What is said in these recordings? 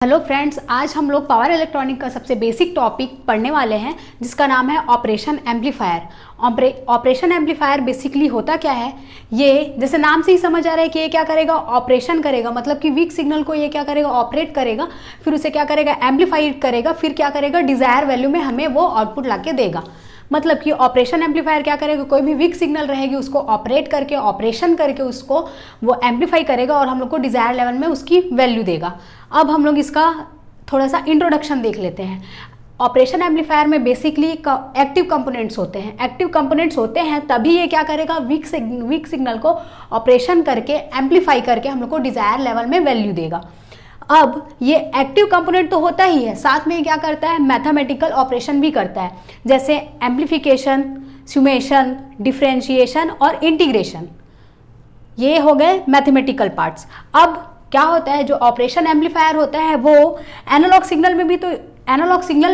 Hello friends, आज हम लोग पावर इलेक्ट्रॉनिक का सबसे बेसिक टॉपिक पढ़ने वाले हैं जिसका नाम है operation amplifier. Operation amplifier basically होता क्या है, ये जैसे नाम से ही समझ आ रहा है कि ये क्या करेगा, ऑपरेशन करेगा। मतलब कि वीक सिग्नल को ये क्या करेगा, ऑपरेट करेगा, फिर उसे क्या करेगा, एम्पलीफाई करेगा, फिर क्या करेगा, डिजायर वैल्यू में हमें वो आउटपुट ला के देगा। मतलब कि ऑपरेशन एम्पलीफायर क्या करेगा, कोई भी वीक सिग्नल रहेगी उसको ऑपरेट करके, ऑपरेशन करके उसको वो एम्पलीफाई करेगा और हम लोग को डिजायर लेवल में उसकी वैल्यू देगा। अब हम लोग इसका थोड़ा सा इंट्रोडक्शन देख लेते हैं। ऑपरेशन एम्पलीफायर में बेसिकली एक्टिव कंपोनेंट्स होते हैं। एक्टिव कंपोनेंट्स होते हैं तभी ये क्या करेगा, वीक सिग्नल को ऑपरेशन करके, एम्पलीफाई करके हम लोग को डिजायर लेवल में वैल्यू देगा। अब ये एक्टिव कंपोनेंट तो होता ही है, साथ में क्या करता है, मैथमेटिकल ऑपरेशन भी करता है, जैसे एम्पलीफिकेशन, सुमेशन, डिफरेंशिएशन और इंटीग्रेशन। ये हो गए मैथमेटिकल पार्ट्स। अब क्या होता है, जो ऑपरेशन एम्पलीफायर होता है वो एनालॉग सिग्नल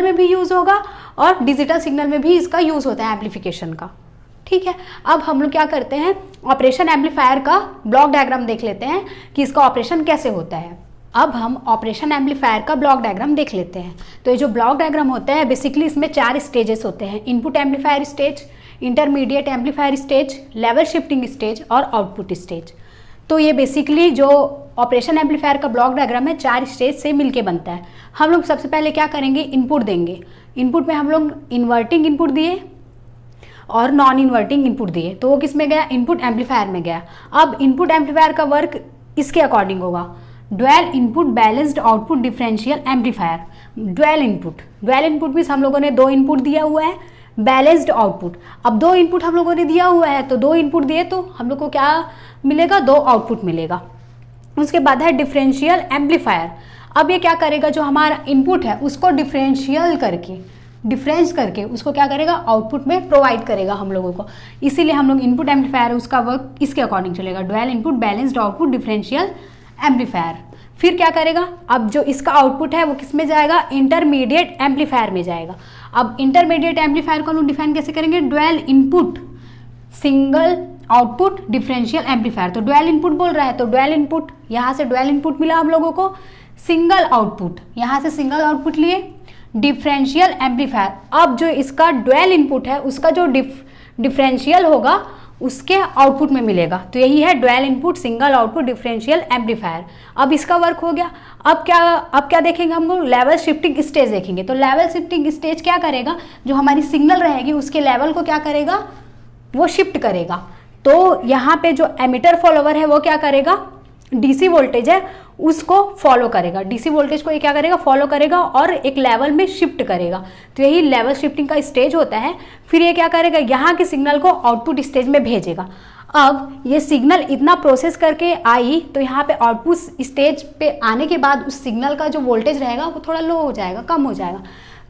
में भी यूज होगा और डिजिटल सिग्नल में भी इसका यूज होता है एम्पलीफिकेशन का। ठीक है, अब हम लोग क्या करते हैं, ऑपरेशन एम्पलीफायर का ब्लॉक डायग्राम देख लेते हैं कि इसका ऑपरेशन कैसे होता है। अब हम ऑपरेशन एम्पलीफायर का ब्लॉक डायग्राम देख लेते हैं। तो ये जो ब्लॉक डायग्राम होता है बेसिकली इसमें 4 स्टेजेस होते हैं, input amplifier stage, intermediate amplifier stage, level shifting stage और आउटपुट स्टेज। तो ये बेसिकली जो ऑपरेशन एम्पलीफायर का ब्लॉक डायग्राम है 4 स्टेज से मिलके बनता है। हम लोग सबसे पहले क्या करेंगे, इनपुट देंगे। इनपुट में हम लोग इन्वर्टिंग इनपुट दिए और नॉन इन्वर्टिंग इनपुट दिए, तो वो किस में गया, इनपुट एम्पलीफायर में गया। अब इनपुट एम्पलीफायर का वर्क इसके अकॉर्डिंग होगा, dual input balanced output differential amplifier. Dual input means हम लोगों ने 2 इनपुट दिया हुआ है, बैलेंस्ड आउटपुट। अब 2 इनपुट हम लोगों ने दिया हुआ है तो 2 इनपुट दिए तो हम लोग को क्या मिलेगा, 2 आउटपुट मिलेगा। उसके बाद है डिफरेंशियल एम्पलीफायर। अब ये क्या करेगा, जो हमारा इनपुट है उसको डिफरेंस करके उसको क्या करेगा, आउटपुट में प्रोवाइड करेगा हम लोगों को। इसीलिए हम लोग इनपुट एम्पलीफायर है उसका वर्क इसके अकॉर्डिंग चलेगा, dual input balanced output differential amplifier. फिर क्या करेगा, अब जो इसका आउटपुट है वो किस में जाएगा, इंटरमीडिएट एम्पलीफायर में जाएगा। अब इंटरमीडिएट एम्पलीफायर को हम लोग डिफाइन कैसे करेंगे, dual input single output differential amplifier. तो ड्वेल इनपुट बोल रहा है तो ड्वेल इनपुट, यहाँ से ड्वेल इनपुट मिला हम लोगों को, सिंगल आउटपुट, यहाँ से सिंगल आउटपुट लिए, डिफरेंशियल एम्पलीफायर। अब जो इसका ड्वेल इनपुट है उसका जो डिफरेंशियल होगा उसके आउटपुट में मिलेगा। तो यही है dual input single output differential amplifier. अब इसका वर्क हो गया। अब क्या देखेंगे हम लोग, लेवल शिफ्टिंग स्टेज देखेंगे। तो लेवल शिफ्टिंग स्टेज क्या करेगा, जो हमारी सिग्नल रहेगी उसके लेवल को क्या करेगा, वो शिफ्ट करेगा। तो यहाँ पे जो एमिटर फॉलोवर है वो क्या करेगा, डीसी वोल्टेज है उसको फॉलो करेगा, डीसी वोल्टेज को ये क्या करेगा, फॉलो करेगा और एक लेवल में शिफ्ट करेगा। तो यही लेवल शिफ्टिंग का स्टेज होता है। फिर ये क्या करेगा, यहाँ के सिग्नल को आउटपुट स्टेज में भेजेगा। अब ये सिग्नल इतना प्रोसेस करके आई तो यहाँ पे आउटपुट स्टेज पे आने के बाद उस सिग्नल का जो वोल्टेज रहेगा वो थोड़ा लो हो जाएगा, कम हो जाएगा।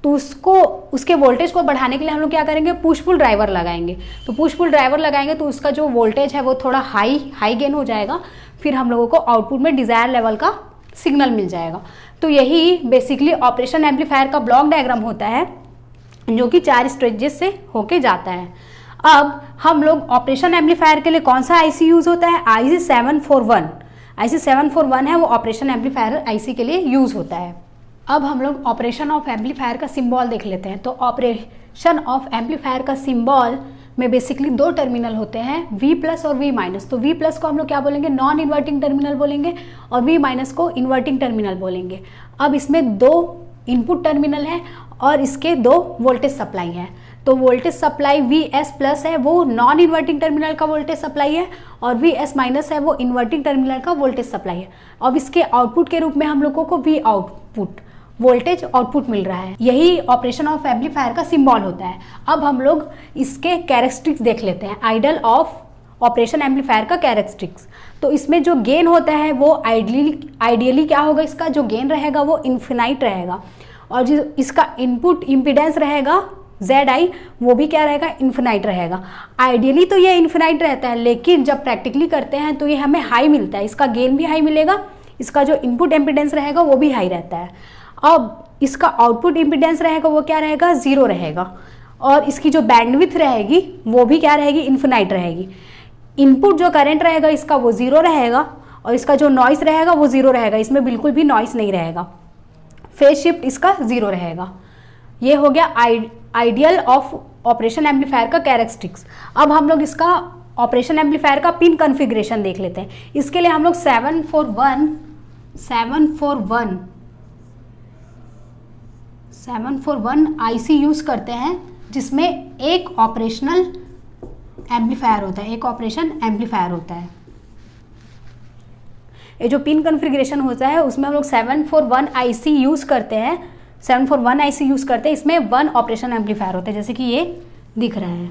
तो उसके वोल्टेज को बढ़ाने के लिए हम लोग क्या करेंगे, पुश पुल ड्राइवर लगाएंगे। तो पुश पुल ड्राइवर लगाएंगे तो उसका जो वोल्टेज है वो थोड़ा हाई गेन हो जाएगा। फिर हम लोगों को आउटपुट में डिजायर लेवल का सिग्नल मिल जाएगा। तो यही बेसिकली ऑपरेशन एम्पलीफायर का ब्लॉक डायग्राम होता है जो कि 4 स्टेजेस से होके जाता है। अब हम लोग ऑपरेशन एम्पलीफायर के लिए कौन सा आईसी यूज होता है, IC 741 है वो ऑपरेशन एम्पलीफायर आईसी के लिए यूज होता है। अब हम लोग ऑपरेशन ऑफ एम्पलीफायर का सिंबल देख लेते हैं। तो ऑपरेशन ऑफ एम्पलीफायर का सिंबल में बेसिकली 2 टर्मिनल होते हैं, V+ और V-। तो V+ को हम लोग क्या बोलेंगे, नॉन इन्वर्टिंग टर्मिनल बोलेंगे और V- को इन्वर्टिंग टर्मिनल बोलेंगे। अब इसमें 2 इनपुट टर्मिनल है और इसके 2 वोल्टेज सप्लाई हैं। तो वोल्टेज सप्लाई VS+ है वो नॉन इन्वर्टिंग टर्मिनल का वोल्टेज सप्लाई है और VS- है वो इन्वर्टिंग टर्मिनल का वोल्टेज सप्लाई है। अब इसके आउटपुट के रूप में हम लोगों को V आउटपुट वोल्टेज आउटपुट मिल रहा है। यही ऑपरेशन ऑफ एम्पलीफायर का सिंबल होता है। अब हम लोग इसके कैरेक्टरिस्टिक्स देख लेते हैं, आइडल ऑफ ऑपरेशन एम्पलीफायर का कैरेक्टरिस्टिक्स। तो इसमें जो गेन होता है वो आइडियली क्या होगा, इसका जो गेन रहेगा वो इन्फिनाइट रहेगा और जो इसका इनपुट इम्पीडेंस रहेगा Zi वो भी क्या रहेगा, इन्फिनाइट रहेगा। आइडियली तो ये इन्फिनाइट रहता है लेकिन जब प्रैक्टिकली करते हैं तो ये हमें हाई मिलता है, इसका गेन भी हाई मिलेगा, इसका जो इनपुट इम्पीडेंस रहेगा वो भी हाई रहता है। अब इसका आउटपुट इम्पीडेंस रहेगा वो क्या रहेगा, 0 रहेगा और इसकी जो बैंडविड्थ रहेगी वो भी क्या रहेगी, इन्फिनाइट रहेगी। इनपुट जो करंट रहेगा इसका वो 0 रहेगा और इसका जो नॉइस रहेगा वो 0 रहेगा, इसमें बिल्कुल भी नॉइस नहीं रहेगा। फेज शिफ्ट इसका 0 रहेगा। ये हो गया आइडियल ऑफ ऑपरेशन एम्पलीफायर का कैरेक्टरिस्टिक्स। अब हम लोग इसका ऑपरेशन एम्पलीफायर का पिन कॉन्फ़िगरेशन देख लेते हैं। इसके लिए हम लोग 741 आईसी यूज़ करते हैं, जिसमें एक ऑपरेशनल एम्पलीफायर होता है, एक ऑपरेशन एम्पलीफायर होता है। ये जो पिन कॉन्फ़िगरेशन होता है उसमें हम लोग 741 आईसी यूज़ करते हैं, 741 आईसी यूज़ करते हैं। इसमें 1 ऑपरेशन एम्पलीफायर होता है, जैसे कि ये दिख रहा है,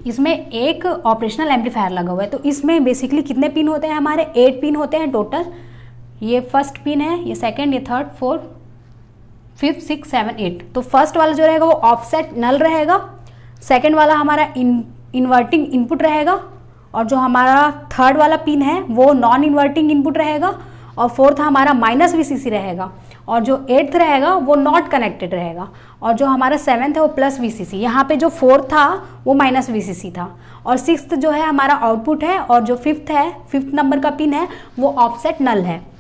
इसमें एक ऑपरेशनल एम्पलीफायर लगा हुआ है। तो इसमें बेसिकली कितने पिन होते हैं हमारे? 8 पिन होते हैं टोटल। ये फर्स्ट पिन है, ये सेकंड, ये third, fourth, 5th, 6th, 7th, 8th। तो फर्स्ट वाला जो रहेगा वो ऑफसेट नल रहेगा, सेकंड वाला हमारा इन्वर्टिंग इनपुट रहेगा, और जो हमारा थर्ड वाला पिन है वो नॉन इन्वर्टिंग इनपुट रहेगा, और फोर्थ हमारा -VCC रहेगा, और जो 8th रहेगा वो नॉट कनेक्टेड रहेगा, और जो हमारा 7th है वो +VCC। यहाँ पे जो 4th था वो -VCC था, और 6th जो है हमारा आउटपुट है, और जो 5th है, 5th नंबर का पिन है वो ऑफसेट नल है।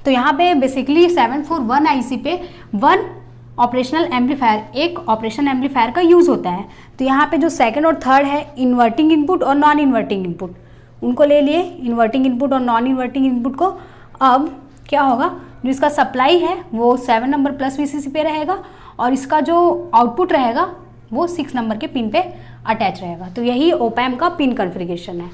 तो यहाँ पे बेसिकली 741 आईसी पे 1 ऑपरेशनल एम्पलीफायर, एक ऑपरेशन एम्पलीफायर का यूज़ होता है। तो यहाँ पे जो सेकंड और थर्ड है इन्वर्टिंग इनपुट और नॉन इन्वर्टिंग इनपुट, उनको ले लिए, इन्वर्टिंग इनपुट और नॉन इन्वर्टिंग इनपुट को। अब क्या होगा, जो इसका सप्लाई है वो 7 नंबर +VCC पे रहेगा, और इसका जो आउटपुट रहेगा वो 6 नंबर के पिन पे अटैच रहेगा। तो यही ओपैम्प का पिन कॉन्फ़िगरेशन है।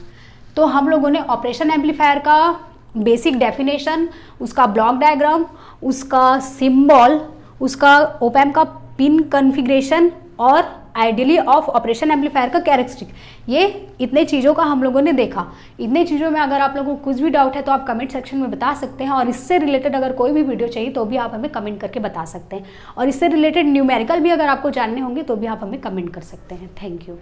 तो हम लोगों ने ऑपरेशन एम्पलीफायर का बेसिक डेफिनेशन, उसका ब्लॉक डायग्राम, उसका सिंबल, उसका ओपैम्प का पिन कॉन्फ़िगरेशन और आइडियली ऑफ ऑपरेशन एम्पलीफायर का कैरेक्टरिस्टिक, ये इतने चीज़ों का हम लोगों ने देखा। इतने चीज़ों में अगर आप लोगों को कुछ भी डाउट है तो आप कमेंट सेक्शन में बता सकते हैं, और इससे रिलेटेड अगर कोई भी वीडियो चाहिए तो भी आप हमें कमेंट करके बता सकते हैं, और इससे रिलेटेड न्यूमेरिकल भी अगर आपको जानने होंगे तो भी आप हमें कमेंट कर सकते हैं। Thank you.